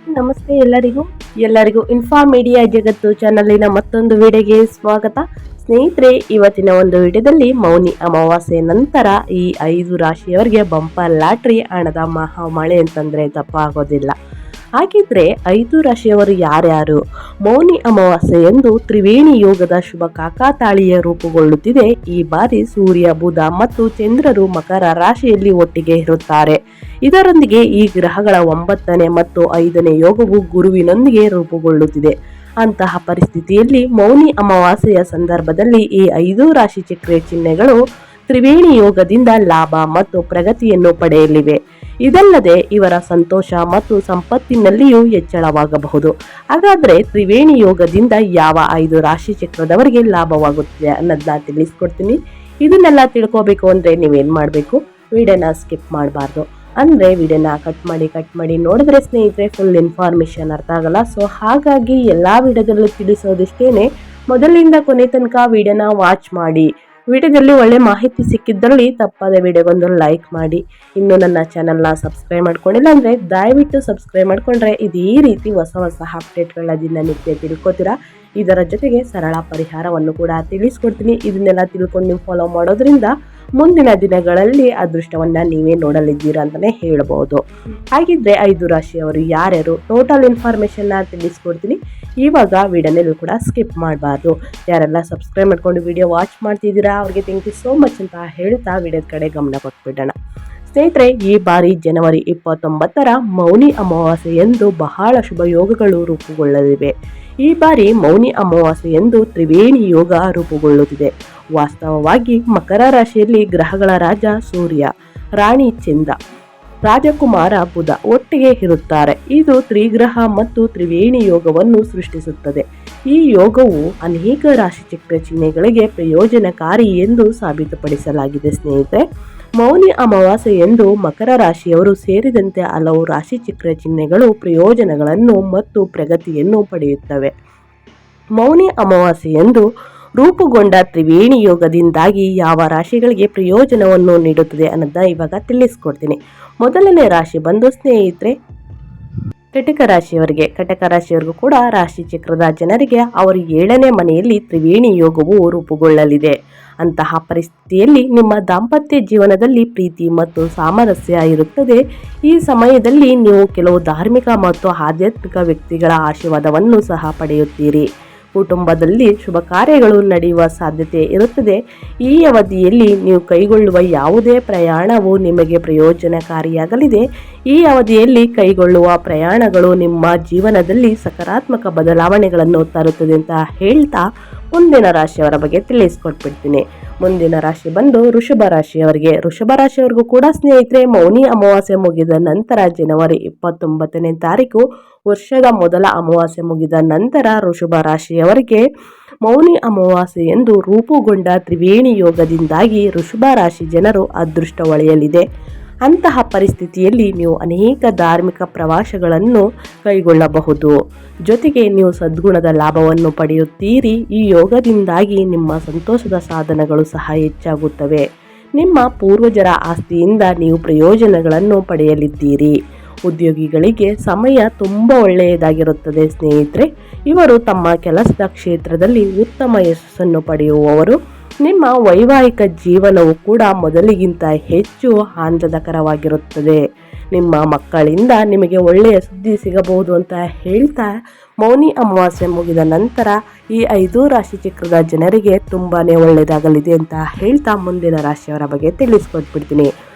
ನಮಸ್ತೆ ಎಲ್ಲರಿಗೂ info media ಜಗತ್ತು ಚಾನಲಿನ ಮತ್ತೊಂದು ವಿಡಿಯೋಗೆ ಸ್ವಾಗತ. ಸ್ನೇಹಿತರೆ, ಇವತ್ತಿನ ಒಂದು ವಿಡಿಯೋದಲ್ಲಿ ಮೌನಿ ಅಮಾವಾಸ್ಯೆ ನಂತರ ಈ 5 ರಾಶಿಯವರಿಗೆ ಬಂಪರ್ ಲಾಟ್ರಿ ಹಣದ ಮಹಾಮಳೆ ಅಂತಂದ್ರೆ ತಪ್ಪಾಗೋದಿಲ್ಲ. ಹಾಗಿದ್ರೆ 5 ರಾಶಿಯವರು ಯಾರ್ಯಾರು? ಮೌನಿ ಅಮಾವಾಸ್ಯೆ ಎಂದು ತ್ರಿವೇಣಿ ಯೋಗದ ಶುಭ ಕಾಕಾತಾಳಿಯ ರೂಪುಗೊಳ್ಳುತ್ತಿದೆ. ಈ ಬಾರಿ ಸೂರ್ಯ, ಬುಧ ಮತ್ತು ಚಂದ್ರರು ಮಕರ ರಾಶಿಯಲ್ಲಿ ಒಟ್ಟಿಗೆ ಇರುತ್ತಾರೆ. ಇದರೊಂದಿಗೆ ಈ ಗ್ರಹಗಳ 9ನೇ ಮತ್ತು 5ನೇ ಯೋಗವು ಗುರುವಿನೊಂದಿಗೆ ರೂಪುಗೊಳ್ಳುತ್ತಿದೆ. ಅಂತಹ ಪರಿಸ್ಥಿತಿಯಲ್ಲಿ ಮೌನಿ ಅಮಾವಾಸ್ಯೆಯ ಸಂದರ್ಭದಲ್ಲಿ ಈ 5 ರಾಶಿ ಚಕ್ರ ಚಿಹ್ನೆಗಳು ತ್ರಿವೇಣಿ ಯೋಗದಿಂದ ಲಾಭ ಮತ್ತು ಪ್ರಗತಿಯನ್ನು ಪಡೆಯಲಿವೆ. ಇದಲ್ಲದೆ ಇವರ ಸಂತೋಷ ಮತ್ತು ಸಂಪತ್ತಿನಲ್ಲಿಯೂ ಹೆಚ್ಚಳವಾಗಬಹುದು. ಹಾಗಾದ್ರೆ ತ್ರಿವೇಣಿ ಯೋಗದಿಂದ ಯಾವ 5 ರಾಶಿ ಚಕ್ರದವರಿಗೆ ಲಾಭವಾಗುತ್ತದೆ ಅನ್ನೋದನ್ನ ತಿಳಿಸ್ಕೊಡ್ತೀನಿ. ಇದನ್ನೆಲ್ಲ ತಿಳ್ಕೋಬೇಕು ಅಂದ್ರೆ ನೀವೇನ್ ಮಾಡಬೇಕು, ವಿಡಿಯೋನ ಸ್ಕಿಪ್ ಮಾಡಬಾರ್ದು. ಅಂದ್ರೆ ವಿಡಿಯೋನ ಕಟ್ ಮಾಡಿ ನೋಡಿದ್ರೆ ಸ್ನೇಹಿತರೆ ಫುಲ್ ಇನ್ಫಾರ್ಮೇಶನ್ ಅರ್ಥ ಆಗಲ್ಲ. ಸೊ ಹಾಗಾಗಿ ಎಲ್ಲಾ ವಿಡಿಯೋದಲ್ಲೂ ತಿಳಿಸೋದಿಷ್ಟೇನೆ, ಮೊದಲಿಂದ ಕೊನೆ ತನಕ ವಿಡಿಯೋನ ವಾಚ್ ಮಾಡಿ. ವಿಡಿಯೋದಲ್ಲಿ ಒಳ್ಳೆ ಮಾಹಿತಿ ಸಿಕ್ಕಿದ್ದಲ್ಲಿ ತಪ್ಪದೆ ವಿಡಿಯೋಗೊಂದು ಲೈಕ್ ಮಾಡಿ. ಇನ್ನು ನನ್ನ ಚಾನಲ್ನ ಸಬ್ಸ್ಕ್ರೈಬ್ ಮಾಡ್ಕೊಂಡಿಲ್ಲ ಅಂದರೆ ದಯವಿಟ್ಟು ಸಬ್ಸ್ಕ್ರೈಬ್ ಮಾಡ್ಕೊಂಡ್ರೆ ಇದೇ ರೀತಿ ಹೊಸ ಅಪ್ಡೇಟ್ಗಳನ್ನ ದಿನನಿತ್ಯ ತಿಳ್ಕೊತೀರಾ. ಇದರ ಜೊತೆಗೆ ಸರಳ ಪರಿಹಾರವನ್ನು ಕೂಡ ತಿಳಿಸ್ಕೊಡ್ತೀನಿ. ಇದನ್ನೆಲ್ಲ ತಿಳ್ಕೊಂಡು ನೀವು ಫಾಲೋ ಮಾಡೋದ್ರಿಂದ ಮುಂದಿನ ದಿನಗಳಲ್ಲಿ ಅದೃಷ್ಟವನ್ನ ನೀವೇ ನೋಡಲಿದ್ದೀರಾ ಅಂತಾನೆ ಹೇಳ್ಬೋದು. ಹಾಗಿದ್ರೆ 5 ರಾಶಿಯವರು ಯಾರ್ಯಾರು ಟೋಟಲ್ ಇನ್ಫಾರ್ಮೇಶನ್ ತಿಳಿಸ್ಕೊಡ್ತೀನಿ. ಇವಾಗ ವಿಡಿಯೋನಲ್ಲೂ ಕೂಡ ಸ್ಕಿಪ್ ಮಾಡಬಾರ್ದು. ಯಾರೆಲ್ಲ ಸಬ್ಸ್ಕ್ರೈಬ್ ಮಾಡ್ಕೊಂಡು ವಿಡಿಯೋ ವಾಚ್ ಮಾಡ್ತಿದ್ದೀರಾ ಅವ್ರಿಗೆ ಥ್ಯಾಂಕ್ ಯು ಸೋ ಮಚ್ ಅಂತ ಹೇಳ್ತಾ ವಿಡಿಯೋದ ಕಡೆ ಗಮನ ಕೊಟ್ಬಿಡೋಣ. ಸ್ನೇಹಿತರೆ, ಈ ಬಾರಿ ಜನವರಿ 29ರ ಮೌನಿ ಅಮಾವಾಸ್ಯೆ ಎಂದು ಬಹಳ ಶುಭ ಯೋಗಗಳು ರೂಪುಗೊಳ್ಳಲಿವೆ. ಈ ಬಾರಿ ಮೌನಿ ಅಮಾವಾಸ್ಯೆ ಎಂದು ತ್ರಿವೇಣಿ ಯೋಗ ರೂಪುಗೊಳ್ಳುತ್ತಿದೆ. ವಾಸ್ತವವಾಗಿ ಮಕರ ರಾಶಿಯಲ್ಲಿ ಗ್ರಹಗಳ ರಾಜ ಸೂರ್ಯ, ರಾಣಿ ಚಂದ್ರ, ರಾಜಕುಮಾರ ಬುಧ ಒಟ್ಟಿಗೆ ಇರುತ್ತಾರೆ. ಇದು ತ್ರಿಗ್ರಹ ಮತ್ತು ತ್ರಿವೇಣಿ ಯೋಗವನ್ನು ಸೃಷ್ಟಿಸುತ್ತದೆ. ಈ ಯೋಗವು ಅನೇಕ ರಾಶಿ ಚಕ್ರ ಚಿಹ್ನೆಗಳಿಗೆ ಪ್ರಯೋಜನಕಾರಿ ಎಂದು ಸಾಬೀತುಪಡಿಸಲಾಗಿದೆ. ಸ್ನೇಹಿತರೆ, ಮೌನಿ ಅಮಾವಾಸ್ಯೆ ಎಂದು ಮಕರ ರಾಶಿಯವರು ಸೇರಿದಂತೆ ಹಲವು ರಾಶಿ ಚಕ್ರ ಚಿಹ್ನೆಗಳು ಪ್ರಯೋಜನಗಳನ್ನು ಮತ್ತು ಪ್ರಗತಿಯನ್ನು ಪಡೆಯುತ್ತವೆ. ಮೌನಿ ಅಮಾವಾಸ್ಯೆ ಎಂದು ರೂಪುಗೊಂಡ ತ್ರಿವೇಣಿ ಯೋಗದಿಂದಾಗಿ ಯಾವ ರಾಶಿಗಳಿಗೆ ಪ್ರಯೋಜನವನ್ನು ನೀಡುತ್ತದೆ ಅನ್ನೋದನ್ನ ಇವಾಗ ತಿಳಿಸ್ಕೊಡ್ತೀನಿ. ಮೊದಲನೇ ರಾಶಿ ಬಂದು ಸ್ನೇಹಿತರೆ ಕಟಕ ರಾಶಿಯವರಿಗೂ ಕೂಡ ರಾಶಿ ಚಕ್ರದ ಜನರಿಗೆ ಅವರ 7ನೇ ಮನೆಯಲ್ಲಿ ತ್ರಿವೇಣಿ ಯೋಗವು ರೂಪುಗೊಳ್ಳಲಿದೆ. ಅಂತಹ ಪರಿಸ್ಥಿತಿಯಲ್ಲಿ ನಿಮ್ಮ ದಾಂಪತ್ಯ ಜೀವನದಲ್ಲಿ ಪ್ರೀತಿ ಮತ್ತು ಸಾಮರಸ್ಯ ಇರುತ್ತದೆ. ಈ ಸಮಯದಲ್ಲಿ ನೀವು ಕೆಲವು ಧಾರ್ಮಿಕ ಮತ್ತು ಆಧ್ಯಾತ್ಮಿಕ ವ್ಯಕ್ತಿಗಳ ಆಶೀರ್ವಾದವನ್ನು ಸಹ ಪಡೆಯುತ್ತೀರಿ. ಕುಟುಂಬದಲ್ಲಿ ಶುಭ ಕಾರ್ಯಗಳು ನಡೆಯುವ ಸಾಧ್ಯತೆ ಇರುತ್ತದೆ. ಈ ಅವಧಿಯಲ್ಲಿ ನೀವು ಕೈಗೊಳ್ಳುವ ಯಾವುದೇ ಪ್ರಯಾಣವು ನಿಮಗೆ ಪ್ರಯೋಜನಕಾರಿಯಾಗಲಿದೆ. ಈ ಅವಧಿಯಲ್ಲಿ ಕೈಗೊಳ್ಳುವ ಪ್ರಯಾಣಗಳು ನಿಮ್ಮ ಜೀವನದಲ್ಲಿ ಸಕಾರಾತ್ಮಕ ಬದಲಾವಣೆಗಳನ್ನು ತರುತ್ತದೆ ಅಂತ ಹೇಳ್ತಾ ಮುಂದಿನ ರಾಶಿಯವರ ಬಗ್ಗೆ ತಿಳಿಸ್ಕೊಟ್ಬಿಡ್ತೀನಿ. ಮುಂದಿನ ರಾಶಿ ಬಂದು ವೃಷಭ ರಾಶಿಯವರಿಗೂ ಕೂಡ ಸ್ನೇಹಿತರೆ ಮೌನಿ ಅಮಾವಾಸ್ಯೆ ಮುಗಿದ ನಂತರ ಜನವರಿ 29ನೇ ತಾರೀಕು ವರ್ಷದ ಮೊದಲ ಅಮಾವಾಸ್ಯೆ ಮುಗಿದ ನಂತರ ವೃಷಭ ರಾಶಿಯವರಿಗೆ ಮೌನಿ ಅಮಾವಾಸ್ಯೆ ಎಂದು ರೂಪುಗೊಂಡ ತ್ರಿವೇಣಿ ಯೋಗದಿಂದಾಗಿ ವೃಷಭ ರಾಶಿ ಜನರು ಅದೃಷ್ಟ ಒಳೆಯಲಿದೆ. ಅಂತಹ ಪರಿಸ್ಥಿತಿಯಲ್ಲಿ ನೀವು ಅನೇಕ ಧಾರ್ಮಿಕ ಪ್ರವಾಸಗಳನ್ನು ಕೈಗೊಳ್ಳಬಹುದು. ಜೊತೆಗೆ ನೀವು ಸದ್ಗುಣದ ಲಾಭವನ್ನು ಪಡೆಯುತ್ತೀರಿ. ಈ ಯೋಗದಿಂದಾಗಿ ನಿಮ್ಮ ಸಂತೋಷದ ಸಾಧನಗಳು ಸಹ ಹೆಚ್ಚಾಗುತ್ತವೆ. ನಿಮ್ಮ ಪೂರ್ವಜರ ಆಸ್ತಿಯಿಂದ ನೀವು ಪ್ರಯೋಜನಗಳನ್ನು ಪಡೆಯಲಿದ್ದೀರಿ. ಉದ್ಯೋಗಿಗಳಿಗೆ ಸಮಯ ತುಂಬ ಒಳ್ಳೆಯದಾಗಿರುತ್ತದೆ. ಸ್ನೇಹಿತರೆ, ಇವರು ತಮ್ಮ ಕೆಲಸದ ಕ್ಷೇತ್ರದಲ್ಲಿ ಉತ್ತಮ ಯಶಸ್ಸನ್ನು ಪಡೆಯುವವರು. ನಿಮ್ಮ ವೈವಾಹಿಕ ಜೀವನವು ಕೂಡ ಮೊದಲಿಗಿಂತ ಹೆಚ್ಚು ಆನಂದಕರವಾಗಿರುತ್ತದೆ. ನಿಮ್ಮ ಮಕ್ಕಳಿಂದ ನಿಮಗೆ ಒಳ್ಳೆಯ ಸುದ್ದಿ ಸಿಗಬಹುದು ಅಂತ ಹೇಳ್ತಾ ಮೌನಿ ಅಮಾವಾಸ್ಯೆ ಮುಗಿದ ನಂತರ ಈ 5 ರಾಶಿ ಚಕ್ರದ ಜನರಿಗೆ ತುಂಬಾನೇ ಒಳ್ಳೆಯದಾಗಲಿದೆ ಅಂತ ಹೇಳ್ತಾ ಮುಂದಿನ ರಾಶಿಯವರ ಬಗ್ಗೆ ತಿಳಿಸ್ಕೊಟ್ಬಿಡ್ತೀನಿ.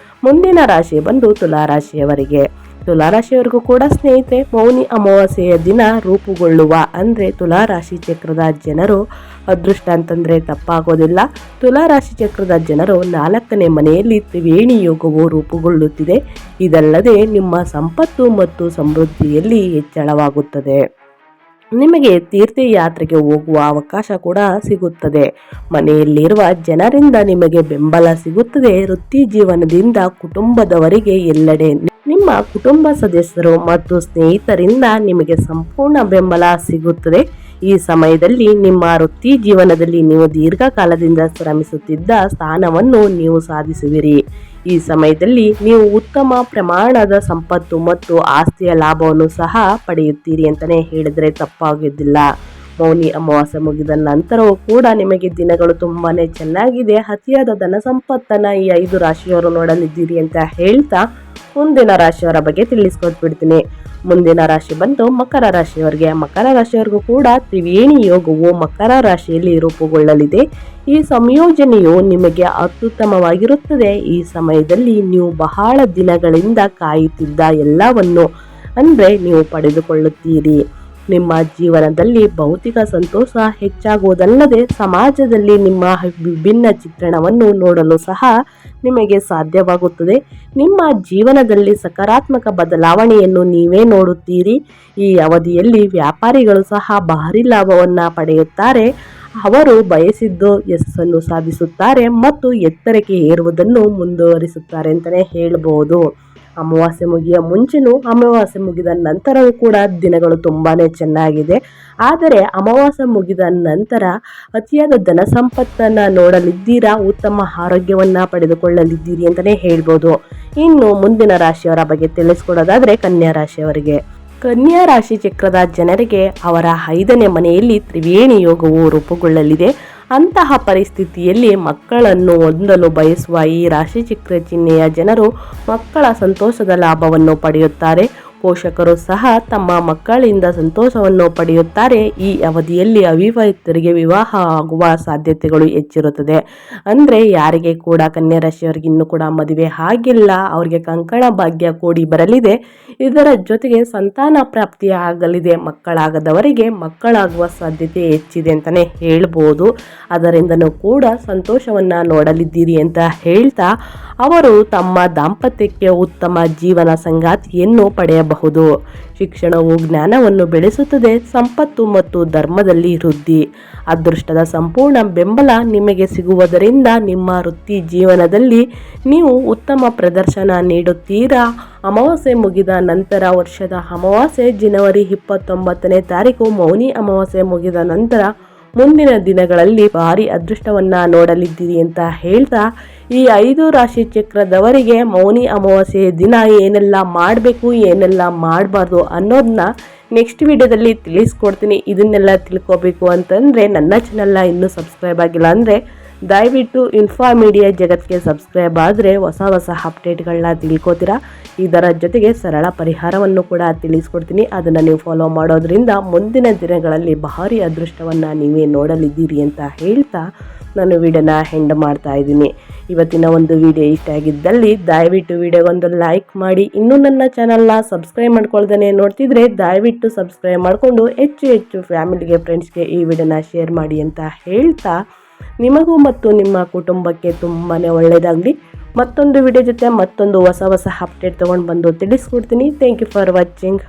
ಮುಂದಿನ ರಾಶಿ ಬಂದು ತುಲಾರಾಶಿಯವರಿಗೂ ಕೂಡ ಸ್ನೇಹಿತರೆ ಮೌನಿ ಅಮಾವಾಸ್ಯೆಯ ದಿನ ರೂಪುಗೊಳ್ಳುವ ಅಂದರೆ ತುಲಾರಾಶಿ ಚಕ್ರದ ಜನರು ಅದೃಷ್ಟ ಅಂತಂದ್ರೆ ತಪ್ಪಾಗೋದಿಲ್ಲ. ತುಲಾರಾಶಿ ಚಕ್ರದ ಜನರು 4ನೇ ಮನೆಯಲ್ಲಿ ತ್ರಿವೇಣಿ ಯೋಗವು ರೂಪುಗೊಳ್ಳುತ್ತಿದೆ. ಇದಲ್ಲದೆ ನಿಮ್ಮ ಸಂಪತ್ತು ಮತ್ತು ಸಮೃದ್ಧಿಯಲ್ಲಿ ಹೆಚ್ಚಳವಾಗುತ್ತದೆ. ನಿಮಗೆ ತೀರ್ಥಯಾತ್ರೆಗೆ ಹೋಗುವ ಅವಕಾಶ ಕೂಡ ಸಿಗುತ್ತದೆ. ಮನೆಯಲ್ಲಿರುವ ಜನರಿಂದ ನಿಮಗೆ ಬೆಂಬಲ ಸಿಗುತ್ತದೆ. ವೃತ್ತಿ ಜೀವನದಿಂದ ಕುಟುಂಬದವರಿಗೆ ಎಲ್ಲೆಡೆ ನಿಮ್ಮ ಕುಟುಂಬ ಸದಸ್ಯರು ಮತ್ತು ಸ್ನೇಹಿತರಿಂದ ನಿಮಗೆ ಸಂಪೂರ್ಣ ಬೆಂಬಲ ಸಿಗುತ್ತದೆ. ಈ ಸಮಯದಲ್ಲಿ ನಿಮ್ಮ ವೃತ್ತಿ ಜೀವನದಲ್ಲಿ ನೀವು ದೀರ್ಘಕಾಲದಿಂದ ಶ್ರಮಿಸುತ್ತಿದ್ದ ಸ್ಥಾನವನ್ನು ನೀವು ಸಾಧಿಸುವಿರಿ. ಈ ಸಮಯದಲ್ಲಿ ನೀವು ಉತ್ತಮ ಪ್ರಮಾಣದ ಸಂಪತ್ತು ಮತ್ತು ಆಸ್ತಿಯ ಲಾಭವನ್ನು ಸಹ ಪಡೆಯುತ್ತೀರಿ ಅಂತಲೇ ಹೇಳಿದರೆ ತಪ್ಪಾಗುವುದಿಲ್ಲ. ಮೌನಿ ಅಮಾವಾಸ್ಯೆ ಮುಗಿದ ನಂತರವೂ ಕೂಡ ನಿಮಗೆ ದಿನಗಳು ತುಂಬಾನೇ ಚೆನ್ನಾಗಿದೆ. ಅತಿಯಾದ ಧನ ಸಂಪತ್ತನ್ನು ಈ 5 ರಾಶಿಯವರು ನೋಡಲಿದ್ದೀರಿ ಅಂತ ಹೇಳ್ತಾ ಮುಂದಿನ ರಾಶಿಯವರ ಬಗ್ಗೆ ತಿಳಿಸ್ಕೊಟ್ಬಿಡ್ತೀನಿ. ಮುಂದಿನ ರಾಶಿ ಬಂದು ಮಕರ ರಾಶಿಯವರಿಗೆ. ಮಕರ ರಾಶಿಯವರಿಗೂ ಕೂಡ ತ್ರಿವೇಣಿ ಯೋಗವು ಮಕರ ರಾಶಿಯಲ್ಲಿ ರೂಪುಗೊಳ್ಳಲಿದೆ. ಈ ಸಂಯೋಜನೆಯು ನಿಮಗೆ ಅತ್ಯುತ್ತಮವಾಗಿರುತ್ತದೆ. ಈ ಸಮಯದಲ್ಲಿ ನೀವು ಬಹಳ ದಿನಗಳಿಂದ ಕಾಯುತ್ತಿದ್ದ ಎಲ್ಲವನ್ನು ಅಂದರೆ ನೀವು ಪಡೆದುಕೊಳ್ಳುತ್ತೀರಿ. ನಿಮ್ಮ ಜೀವನದಲ್ಲಿ ಭೌತಿಕ ಸಂತೋಷ ಹೆಚ್ಚಾಗುವುದಲ್ಲದೆ ಸಮಾಜದಲ್ಲಿ ನಿಮ್ಮ ವಿಭಿನ್ನ ಚಿತ್ರಣವನ್ನು ನೋಡಲು ಸಹ ನಿಮಗೆ ಸಾಧ್ಯವಾಗುತ್ತದೆ. ನಿಮ್ಮ ಜೀವನದಲ್ಲಿ ಸಕಾರಾತ್ಮಕ ಬದಲಾವಣೆಯನ್ನು ನೀವೇ ನೋಡುತ್ತೀರಿ. ಈ ಅವಧಿಯಲ್ಲಿ ವ್ಯಾಪಾರಿಗಳು ಸಹ ಭಾರಿ ಲಾಭವನ್ನು ಪಡೆಯುತ್ತಾರೆ. ಅವರು ಬಯಸಿದ್ದು ಯಶಸ್ಸನ್ನು ಸಾಧಿಸುತ್ತಾರೆ ಮತ್ತು ಎತ್ತರಕ್ಕೆ ಏರುವುದನ್ನು ಮುಂದುವರಿಸುತ್ತಾರೆ ಅಂತಲೇ ಹೇಳಬಹುದು. ಅಮಾವಾಸ್ಯೆ ಮುಗಿಯ ಮುಂಚೆನೂ ಅಮಾವಾಸ್ಯೆ ಮುಗಿದ ನಂತರವೂ ಕೂಡ ದಿನಗಳು ತುಂಬಾನೇ ಚೆನ್ನಾಗಿದೆ. ಆದರೆ ಅಮಾವಾಸ್ಯೆ ಮುಗಿದ ನಂತರ ಅತಿಯಾದ ಧನ ಸಂಪತ್ತನ್ನು ನೋಡಲಿದ್ದೀರಾ, ಉತ್ತಮ ಆರೋಗ್ಯವನ್ನು ಪಡೆದುಕೊಳ್ಳಲಿದ್ದೀರಿ ಅಂತಲೇ ಹೇಳ್ಬೋದು. ಇನ್ನು ಮುಂದಿನ ರಾಶಿಯವರ ಬಗ್ಗೆ ತಿಳಿಸ್ಕೊಡೋದಾದರೆ ಕನ್ಯಾ ರಾಶಿಯವರಿಗೆ. ಕನ್ಯಾ ರಾಶಿ ಚಕ್ರದ ಜನರಿಗೆ ಅವರ 5ನೇ ಮನೆಯಲ್ಲಿ ತ್ರಿವೇಣಿ ಯೋಗವು ರೂಪುಗೊಳ್ಳಲಿದೆ. ಅಂತಹ ಪರಿಸ್ಥಿತಿಯಲ್ಲಿ ಮಕ್ಕಳನ್ನು ಹೊಂದಲು ಬಯಸುವ ಈ ರಾಶಿ ಚಕ್ರ ಚಿಹ್ನೆಯ ಜನರು ಮಕ್ಕಳ ಸಂತೋಷದ ಲಾಭವನ್ನು ಪಡೆಯುತ್ತಾರೆ. ಪೋಷಕರು ಸಹ ತಮ್ಮ ಮಕ್ಕಳಿಂದ ಸಂತೋಷವನ್ನು ಪಡೆಯುತ್ತಾರೆ. ಈ ಅವಧಿಯಲ್ಲಿ ಅವಿವಾಹಿತರಿಗೆ ವಿವಾಹ ಆಗುವ ಸಾಧ್ಯತೆಗಳು ಹೆಚ್ಚಿರುತ್ತದೆ. ಅಂದರೆ ಯಾರಿಗೆ ಕೂಡ ಕನ್ಯಾ ರಾಶಿಯವರಿಗೆ ಇನ್ನೂ ಕೂಡ ಮದುವೆ ಆಗಿಲ್ಲ, ಅವರಿಗೆ ಕಂಕಣ ಭಾಗ್ಯ ಕೂಡಿ ಬರಲಿದೆ. ಇದರ ಜೊತೆಗೆ ಸಂತಾನ ಪ್ರಾಪ್ತಿ ಆಗಲಿದೆ. ಮಕ್ಕಳಾಗದವರಿಗೆ ಮಕ್ಕಳಾಗುವ ಸಾಧ್ಯತೆ ಹೆಚ್ಚಿದೆ ಅಂತಲೇ ಹೇಳ್ಬೋದು. ಅದರಿಂದನೂ ಕೂಡ ಸಂತೋಷವನ್ನು ನೋಡಲಿದ್ದೀರಿ ಅಂತ ಹೇಳ್ತಾ ಅವರು ತಮ್ಮ ದಾಂಪತ್ಯಕ್ಕೆ ಉತ್ತಮ ಜೀವನ ಸಂಗಾತಿಯನ್ನು ಪಡೆಯಬಹುದು. ಶಿಕ್ಷಣವು ಜ್ಞಾನವನ್ನು ಬೆಳೆಸುತ್ತದೆ. ಸಂಪತ್ತು ಮತ್ತು ಧರ್ಮದಲ್ಲಿ ವೃದ್ಧಿ. ಅದೃಷ್ಟದ ಸಂಪೂರ್ಣ ಬೆಂಬಲ ನಿಮಗೆ ಸಿಗುವುದರಿಂದ ನಿಮ್ಮ ವೃತ್ತಿ ಜೀವನದಲ್ಲಿ ನೀವು ಉತ್ತಮ ಪ್ರದರ್ಶನ ನೀಡುತ್ತೀರಾ. ಅಮಾವಾಸ್ಯೆ ಮುಗಿದ ನಂತರ ವರ್ಷದ ಅಮಾವಾಸ್ಯೆ ಜನವರಿ 29ನೇ ತಾರೀಕು ಮೌನಿ ಅಮಾವಾಸ್ಯೆ ಮುಗಿದ ನಂತರ ಮುಂದಿನ ದಿನಗಳಲ್ಲಿ ಭಾರಿ ಅದೃಷ್ಟವನ್ನು ನೋಡಲಿದ್ದೀರಿ ಅಂತ ಹೇಳ್ತಾ ಈ 5 ರಾಶಿ ಚಕ್ರದವರಿಗೆ ಮೌನಿ ಅಮಾವಾಸ್ಯೆಯ ದಿನ ಏನೆಲ್ಲ ಮಾಡಬೇಕು ಏನೆಲ್ಲ ಮಾಡಬಾರ್ದು ಅನ್ನೋದನ್ನ ನೆಕ್ಸ್ಟ್ ವಿಡಿಯೋದಲ್ಲಿ ತಿಳಿಸ್ಕೊಡ್ತೀನಿ. ಇದನ್ನೆಲ್ಲ ತಿಳ್ಕೊಬೇಕು ಅಂತಂದರೆ ನನ್ನ ಚಾನಲ್ನ ಇನ್ನೂ ಸಬ್ಸ್ಕ್ರೈಬ್ ಆಗಿಲ್ಲ ಅಂದರೆ ದಯವಿಟ್ಟು ಇನ್ಫಾ ಮೀಡಿಯಾ ಜಗತ್ತಿಗೆ ಸಬ್ಸ್ಕ್ರೈಬ್ ಆದರೆ ಹೊಸ ಹೊಸ ಅಪ್ಡೇಟ್ಗಳನ್ನ ತಿಳ್ಕೊತೀರಾ. ಇದರ ಜೊತೆಗೆ ಸರಳ ಪರಿಹಾರವನ್ನು ಕೂಡ ತಿಳಿಸ್ಕೊಡ್ತೀನಿ. ಅದನ್ನು ನೀವು ಫಾಲೋ ಮಾಡೋದ್ರಿಂದ ಮುಂದಿನ ದಿನಗಳಲ್ಲಿ ಭಾರಿ ಅದೃಷ್ಟವನ್ನು ನೀವೇ ನೋಡಲಿದ್ದೀರಿ ಅಂತ ಹೇಳ್ತಾ ನಾನು ವಿಡಿಯೋನ ಎಂಡ್ ಮಾಡ್ತಾ ಇದ್ದೀನಿ. ಇವತ್ತಿನ ಒಂದು ವಿಡಿಯೋ ಇಷ್ಟ ಆಗಿದ್ದಲ್ಲಿ ದಯವಿಟ್ಟು ವಿಡಿಯೋಗೊಂದು ಲೈಕ್ ಮಾಡಿ. ಇನ್ನೂ ನನ್ನ ಚಾನಲ್ನ ಸಬ್ಸ್ಕ್ರೈಬ್ ಮಾಡ್ಕೊಳ್ದೇ ನೋಡ್ತಿದ್ರೆ ದಯವಿಟ್ಟು ಸಬ್ಸ್ಕ್ರೈಬ್ ಮಾಡಿಕೊಂಡು ಹೆಚ್ಚು ಫ್ಯಾಮಿಲಿಗೆ ಫ್ರೆಂಡ್ಸ್ಗೆ ಈ ವಿಡಿಯೋನ ಶೇರ್ ಮಾಡಿ ಅಂತ ಹೇಳ್ತಾ ನಿಮಗೂ ಮತ್ತು ನಿಮ್ಮ ಕುಟುಂಬಕ್ಕೆ ತುಂಬಾ ಒಳ್ಳೆಯದಾಗಲಿ. ಮತ್ತೊಂದು ವಿಡಿಯೋ ಜೊತೆ ಮತ್ತೊಂದು ಹೊಸ ಅಪ್ಡೇಟ್ ತೊಗೊಂಡು ಬಂದು ತಿಳಿಸ್ಕೊಡ್ತೀನಿ. Thank you for watching.